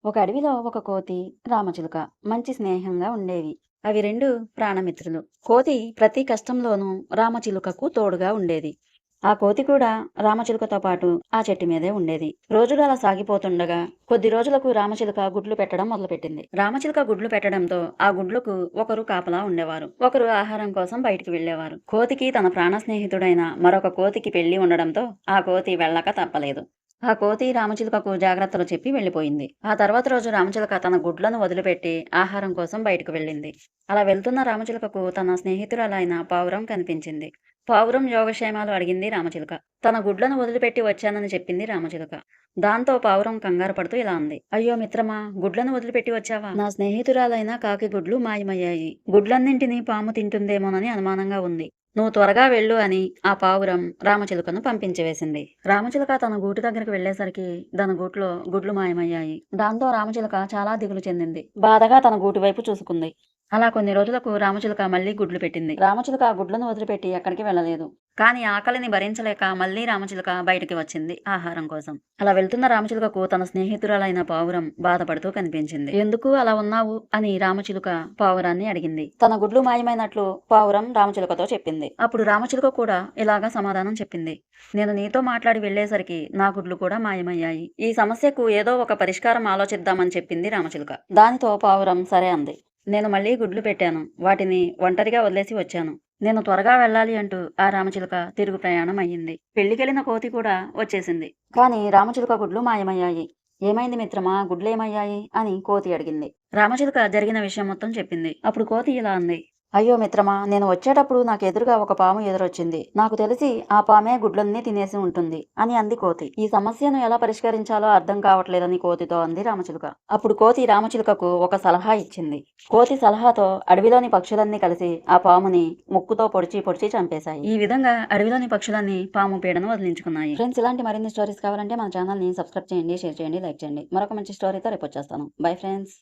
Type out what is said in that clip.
ఒక అడవిలో ఒక కోతి, రామచిలుక మంచి స్నేహంగా ఉండేవి. అవి రెండు ప్రాణమిత్రులు. కోతి ప్రతి కష్టంలోనూ రామచిలుకకు తోడుగా ఉండేది. ఆ కోతి కూడా రామచిలుకతో పాటు ఆ చెట్టు మీదే ఉండేది. రోజులు అలా సాగిపోతుండగా కొద్ది రోజులకు రామచిలుక గుడ్లు పెట్టడం మొదలుపెట్టింది. రామచిలుక గుడ్లు పెట్టడంతో ఆ గుడ్లకు ఒకరు కాపలా ఉండేవారు, ఒకరు ఆహారం కోసం బయటికి వెళ్లేవారు. కోతికి తన ప్రాణ స్నేహితుడైన మరొక కోతికి పెళ్లి ఉండడంతో ఆ కోతి వెళ్ళక తప్పలేదు. ఆ కోతి రామచిలుకకు జాగ్రత్తలు చెప్పి వెళ్ళిపోయింది. ఆ తర్వాత రోజు రామచిలుక తన గుడ్లను వదిలిపెట్టి ఆహారం కోసం బయటకు వెళ్ళింది. అలా వెళ్తున్న రామచిలుకకు తన స్నేహితురాలైన పావురం కనిపించింది. పావురం యోగక్షేమాలు అడిగింది రామచిలుక. తన గుడ్లను వదిలిపెట్టి వచ్చానని చెప్పింది రామచిలుక. దాంతో పావురం కంగారు పడుతూ ఇలా అంది: అయ్యో మిత్రమా, గుడ్లను వదిలిపెట్టి వచ్చావా? నా స్నేహితురాలైన కాకి గుడ్లు మాయమయ్యాయి. గుడ్లన్నింటినీ పాము తింటుందేమోనని అనుమానంగా ఉంది. నువ్వు త్వరగా వెళ్ళు అని ఆ పావురం రామచిలుకను పంపించివేసింది. రామచిలుక తన గూటి దగ్గరికి వెళ్లేసరికి దాని గూట్లో గుడ్లు మాయమయ్యాయి. దాంతో రామచిలుక చాలా దిగులు చెందింది. బాధగా తన గూటి వైపు చూసుకుంది. అలా కొన్ని రోజులకు రామచిలుక మళ్లీ గుడ్లు పెట్టింది. రామచిలుక ఆ గుడ్లను వదిలిపెట్టి ఎక్కడికి వెళ్ళలేదు. కానీ ఆకలిని భరించలేక మళ్లీ రామచిలుక బయటికి వచ్చింది ఆహారం కోసం. అలా వెళ్తున్న రామచిలుకకు తన స్నేహితురాలైన పావురం బాధపడుతూ కనిపించింది. ఎందుకు అలా ఉన్నావు అని రామచిలుక పావురాన్ని అడిగింది. తన గుడ్లు మాయమైనట్లు పావురం రామచిలుకతో చెప్పింది. అప్పుడు రామచిలుక కూడా ఇలాగా సమాధానం చెప్పింది: నేను నీతో మాట్లాడి వెళ్లేసరికి నా గుడ్లు కూడా మాయమయ్యాయి. ఈ సమస్యకు ఏదో ఒక పరిష్కారం ఆలోచిద్దామని చెప్పింది రామచిలుక. దానితో పావురం సరే అంది. నేను మళ్లీ గుడ్లు పెట్టాను. వాటిని ఒంటరిగా వదిలేసి వచ్చాను. నేను త్వరగా వెళ్ళాలి అంటూ ఆ రామచిలుక తిరుగు ప్రయాణం అయ్యింది. పెళ్లికెళ్లిన కోతి కూడా వచ్చేసింది. కానీ రామచిలుక గుడ్లు మాయమయ్యాయి. ఏమైంది మిత్రమా, గుడ్లేమయ్యాయి అని కోతి అడిగింది. రామచిలుక జరిగిన విషయం మొత్తం చెప్పింది. అప్పుడు కోతి ఇలా అంది: అయ్యో మిత్రమా, నేను వచ్చేటప్పుడు నాకు ఎదురుగా ఒక పాము ఎదురొచ్చింది. నాకు తెలిసి ఆ పామే గుడ్లన్నీ తినేసి ఉంటుంది అని అంది కోతి. ఈ సమస్యను ఎలా పరిష్కరించాలో అర్థం కావట్లేదని కోతితో అంది రామచిలుక. అప్పుడు కోతి రామచిలుకకు ఒక సలహా ఇచ్చింది. కోతి సలహాతో అడవిలోని పక్షులన్నీ కలిసి ఆ పాముని ముక్కుతో పొడిచి పొడిచి చంపేశాయి. ఈ విధంగా అడవిలోని పక్షులన్నీ పాము పీడను వదిలించుకున్నాయి. ఫ్రెండ్స్, ఇలాంటి మరిన్ని స్టోరీస్ కావాలంటే మన ఛానల్ ని సబ్స్క్రైబ్ చేయండి, షేర్ చేయండి, లైక్ చేయండి. మరొక మంచి స్టోరీతో రేపు వచ్చేస్తాను. Bye friends.